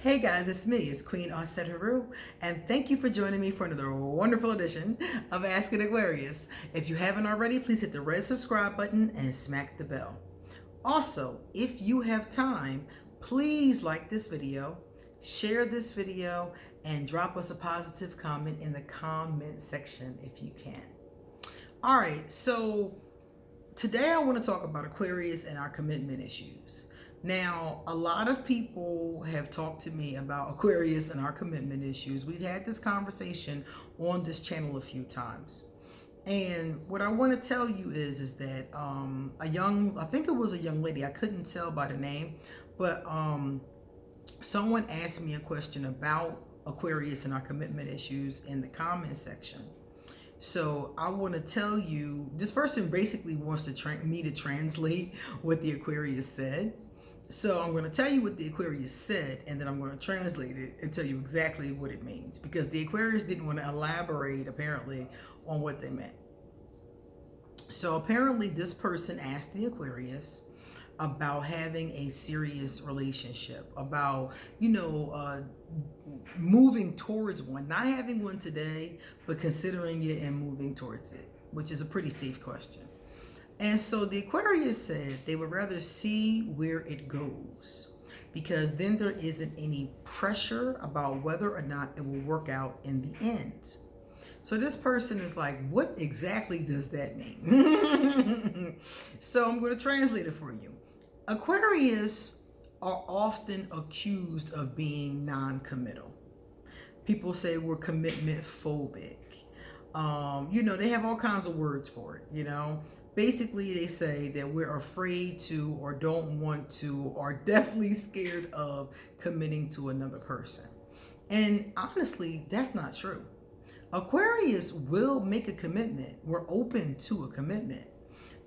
Hey guys, it's me, it's Queen Aset Haru, and thank you for joining me for another wonderful edition of Ask an Aquarius. If you haven't already, please hit the red subscribe button and smack the bell. Also, if you have time, please like this video, share this video, and drop us a positive comment in the comment section if you can. All right, so today I want to talk about Aquarius and our commitment issues. Now, a lot of people have talked to me about Aquarius and our commitment issues. We've had this conversation on this channel a few times. And what I want to tell you is that I think it was a young lady, I couldn't tell by the name, but someone asked me a question about Aquarius and our commitment issues in the comment section. So I want to tell you, this person basically wants me to translate what the Aquarius said. So I'm going to tell you what the Aquarius said, and then I'm going to translate it and tell you exactly what it means, because the Aquarius didn't want to elaborate, apparently, on what they meant. So apparently this person asked the Aquarius about having a serious relationship, about, moving towards one, not having one today, but considering it and moving towards it, which is a pretty safe question. And so the Aquarius said they would rather see where it goes, because then there isn't any pressure about whether or not it will work out in the end. So this person is like, what exactly does that mean? So I'm going to translate it for you. Aquarius are often accused of being non-committal. People say we're commitment phobic. They have all kinds of words for it, Basically, they say that we're afraid to, or don't want to, or definitely scared of committing to another person. And honestly, that's not true. Aquarius will make a commitment. We're open to a commitment.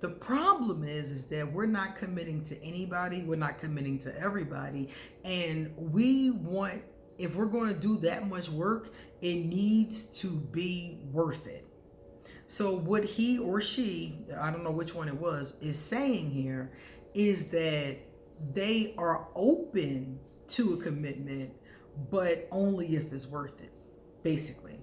The problem is that we're not committing to anybody. We're not committing to everybody. And if we're going to do that much work, it needs to be worth it. So what he or she, I don't know which one it was, is saying here is that they are open to a commitment, but only if it's worth it, basically.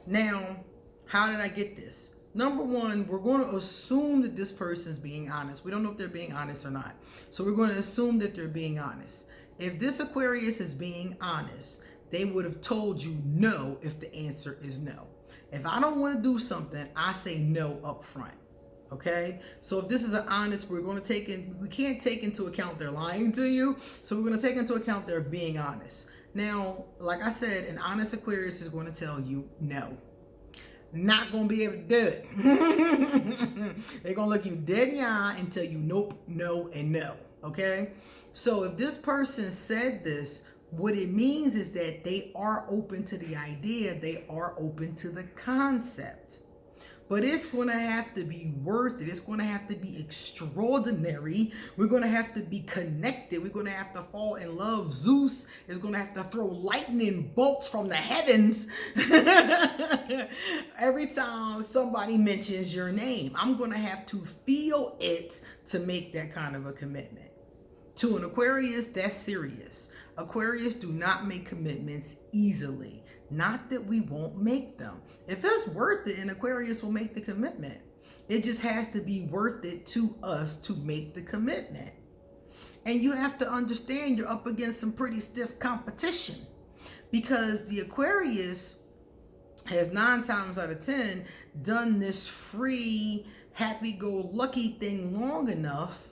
Now, how did I get this? Number one, we're going to assume that this person's being honest. We don't know if they're being honest or not. So we're going to assume that they're being honest. If this Aquarius is being honest, they would have told you no if the answer is no. If I don't want to do something, I say no up front. Okay? So if this is an honest, we can't take into account they're lying to you. So we're going to take into account they're being honest. Now, like I said, an honest Aquarius is going to tell you no. Not going to be able to do it. They're going to look you dead in the eye and tell you nope, no, and no. Okay? So if this person said this, what it means is that they are open to the idea, they are open to the concept. But it's going to have to be worth it. It's going to have to be extraordinary. We're going to have to be connected. We're going to have to fall in love. Zeus is going to have to throw lightning bolts from the heavens every time somebody mentions your name. I'm going to have to feel it to make that kind of a commitment. To an Aquarius, that's serious. Aquarius do not make commitments easily. Not that we won't make them. If it's worth it, an Aquarius will make the commitment. It just has to be worth it to us to make the commitment. And you have to understand you're up against some pretty stiff competition, because the Aquarius has 9 times out of 10 done this free, happy-go-lucky thing long enough,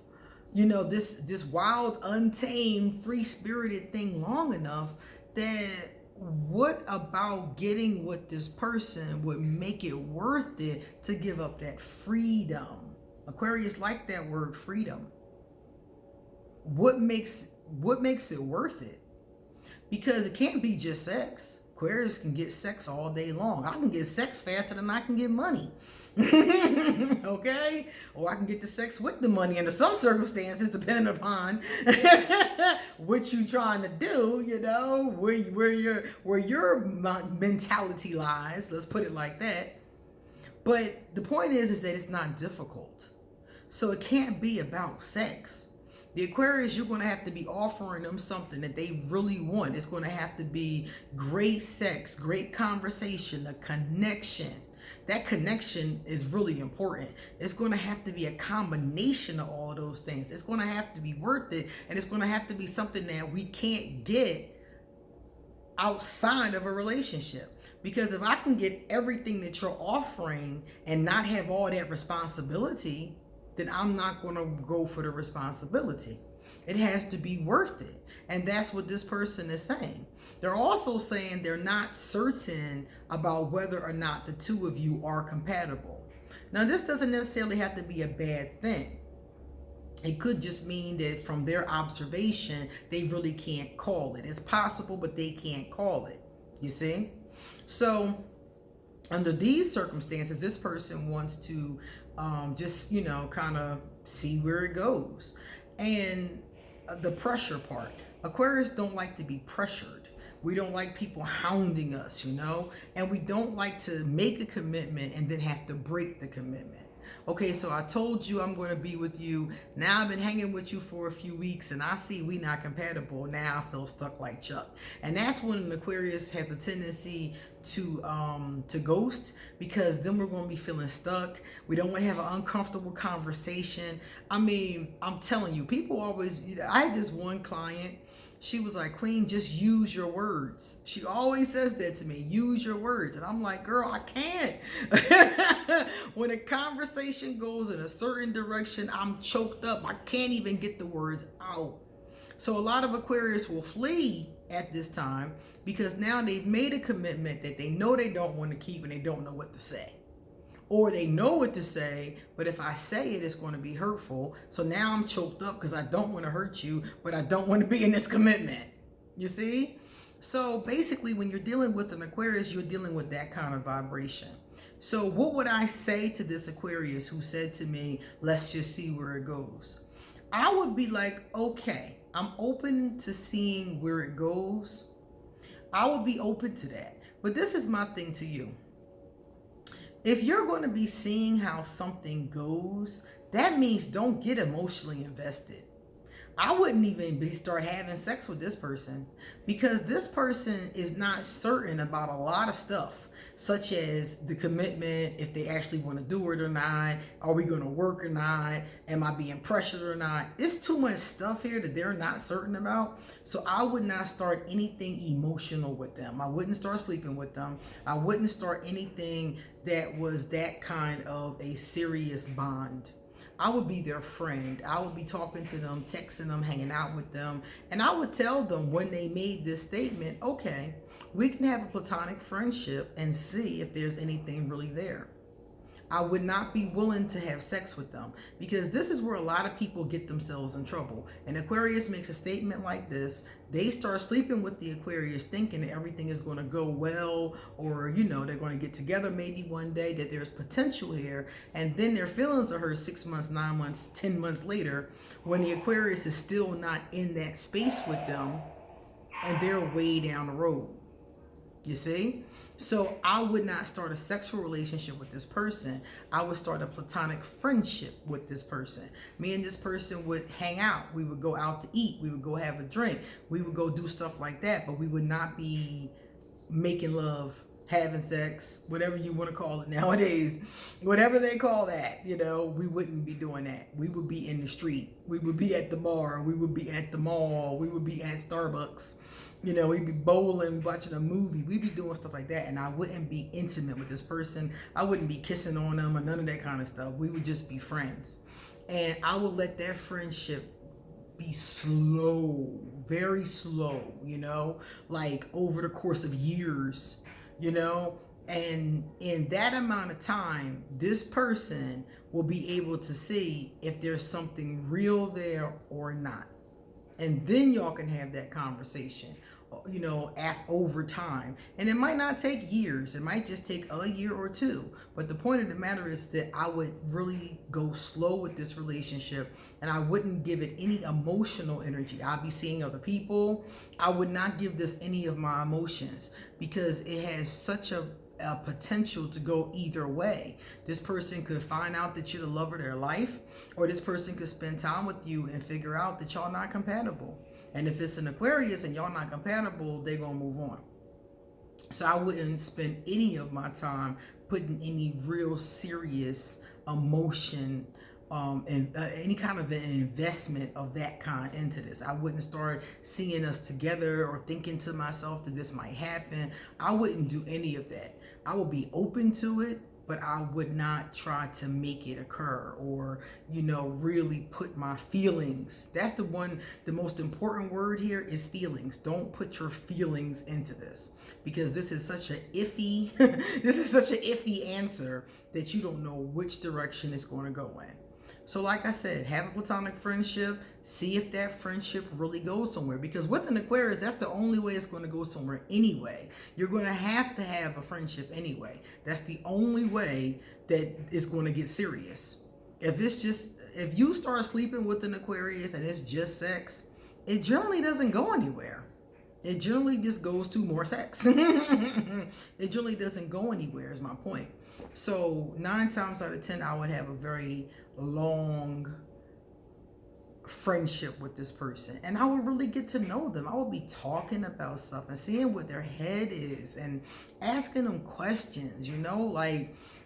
this wild, untamed, free-spirited thing long enough that what about getting with this person would make it worth it to give up that freedom? Aquarius like that word freedom. What makes it worth it? Because it can't be just sex. Aquarius can get sex all day long. I can get sex faster than I can get money. Okay? Or I can get the sex with the money under some circumstances, depending upon what you're trying to do, where your mentality lies. Let's put it like that. But the point is that it's not difficult. So it can't be about sex. The Aquarius, you're going to have to be offering them something that they really want. It's going to have to be great sex, great conversation, a connection. That connection is really important. It's going to have to be a combination of all of those things. It's going to have to be worth it, and it's going to have to be something that we can't get outside of a relationship. Because if I can get everything that you're offering and not have all that responsibility, then I'm not going to go for the responsibility. It has to be worth it. And that's what this person is saying. They're also saying they're not certain about whether or not the two of you are compatible. Now, this doesn't necessarily have to be a bad thing. It could just mean that from their observation, they really can't call it. It's possible, but they can't call it. You see? So, under these circumstances, this person wants to just, kind of see where it goes. And the pressure part. Aquarius don't like to be pressured. We don't like people hounding us, and we don't like to make a commitment and then have to break the commitment. Okay, so I told you I'm going to be with you. Now I've been hanging with you for a few weeks and I see we not compatible. Now I feel stuck like Chuck. And that's when an Aquarius has a tendency to ghost, because then we're going to be feeling stuck. We don't want to have an uncomfortable conversation. I mean, I'm telling you, people always, I had this one client. She was like, Queen, just use your words. She always says that to me, use your words. And I'm like, girl, I can't. When a conversation goes in a certain direction, I'm choked up. I can't even get the words out. So a lot of Aquarius will flee at this time because now they've made a commitment that they know they don't want to keep and they don't know what to say. Or they know what to say, but if I say it, it's going to be hurtful. So now I'm choked up because I don't want to hurt you, but I don't want to be in this commitment. You see? So basically, when you're dealing with an Aquarius, you're dealing with that kind of vibration. So what would I say to this Aquarius who said to me, let's just see where it goes? I would be like, okay, I'm open to seeing where it goes. I would be open to that. But this is my thing to you. If you're going to be seeing how something goes, that means don't get emotionally invested. I wouldn't even start having sex with this person, because this person is not certain about a lot of stuff, such as the commitment, if they actually want to do it or not, are we going to work or not, am I being pressured or not. It's too much stuff here that they're not certain about. So I would not start anything emotional with them. I wouldn't start sleeping with them. I wouldn't start anything that was that kind of a serious bond. I would be their friend. I would be talking to them, texting them, hanging out with them. And I would tell them when they made this statement, okay, we can have a platonic friendship and see if there's anything really there. I would not be willing to have sex with them, because this is where a lot of people get themselves in trouble. And Aquarius makes a statement like this. They start sleeping with the Aquarius thinking that everything is going to go well, or, they're going to get together maybe one day, that there's potential here. And then their feelings are hurt 6 months, 9 months, 10 months later, when the Aquarius is still not in that space with them and they're way down the road. You see? So I would not start a sexual relationship with this person. I would start a platonic friendship with this person. Me and this person would hang out. We would go out to eat. We would go have a drink. We would go do stuff like that. But we would not be making love, having sex, whatever you want to call it nowadays. Whatever they call that, we wouldn't be doing that. We would be in the street. We would be at the bar. We would be at the mall. We would be at Starbucks. We'd be bowling, we'd be watching a movie, we'd be doing stuff like that, and I wouldn't be intimate with this person. I wouldn't be kissing on them or none of that kind of stuff. We would just be friends. And I would let that friendship be slow, very slow, like over the course of years, and in that amount of time, this person will be able to see if there's something real there or not. And then y'all can have that conversation, over time. And it might not take years. It might just take a year or two. But the point of the matter is that I would really go slow with this relationship, and I wouldn't give it any emotional energy. I'd be seeing other people. I would not give this any of my emotions, because it has such a a potential to go either way. This person could find out that you're the love of their life, or this person could spend time with you and figure out that y'all not compatible. And if it's an Aquarius and y'all not compatible, they're gonna move on. So I wouldn't spend any of my time putting any real serious emotion and any kind of an investment of that kind into this. I wouldn't start seeing us together or thinking to myself that this might happen. I wouldn't do any of that. I would be open to it, but I would not try to make it occur or, really put my feelings. That's the most important word here is feelings. Don't put your feelings into this, because this is such an iffy, answer that you don't know which direction it's going to go in. So like I said, have a platonic friendship, see if that friendship really goes somewhere. Because with an Aquarius, that's the only way it's going to go somewhere anyway. You're going to have a friendship anyway. That's the only way that it's going to get serious. If you start sleeping with an Aquarius and it's just sex, it generally doesn't go anywhere. It generally just goes to more sex. It generally doesn't go anywhere is my point. So 9 times out of 10, I would have a very long friendship with this person, and I would really get to know them. I would be talking about stuff and seeing what their head is and asking them questions,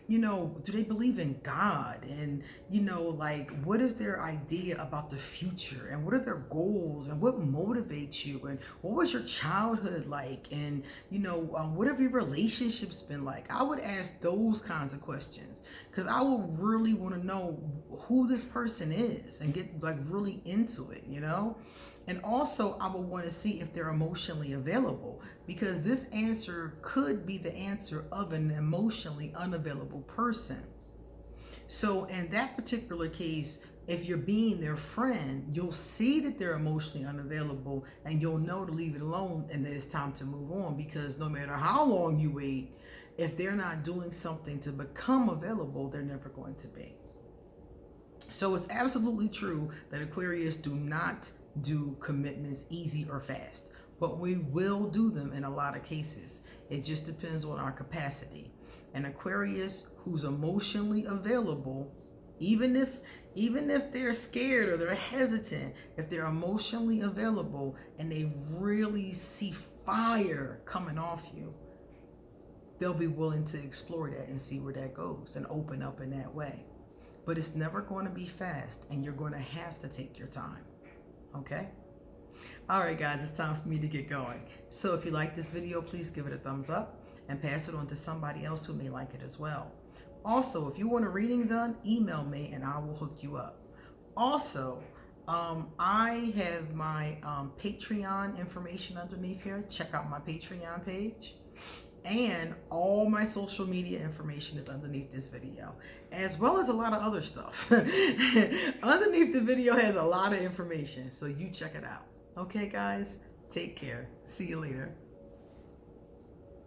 do they believe in God? And, what is their idea about the future? And what are their goals? And what motivates you? And what was your childhood like? And, what have your relationships been like? I would ask those kinds of questions, because I would really want to know who this person is and get really into it, And also, I would want to see if they're emotionally available, because this answer could be the answer of an emotionally unavailable person. So in that particular case, if you're being their friend, you'll see that they're emotionally unavailable, and you'll know to leave it alone and that it's time to move on, because no matter how long you wait, if they're not doing something to become available, they're never going to be. So it's absolutely true that Aquarius do not do commitments easy or fast, but we will do them in a lot of cases. It just depends on our capacity. An Aquarius who's emotionally available, even if they're scared or they're hesitant, if they're emotionally available and they really see fire coming off you, they'll be willing to explore that and see where that goes and open up in that way. But it's never going to be fast, and you're going to have to take your time. Okay? All right, guys, it's time for me to get going. So if you like this video, please give it a thumbs up and pass it on to somebody else who may like it as well. Also, if you want a reading done, email me and I will hook you up. Also, I have my Patreon information underneath here. Check out my Patreon page. And all my social media information is underneath this video, as well as a lot of other stuff. Underneath the video has a lot of information, so you check it out. Okay, guys, take care. See you later.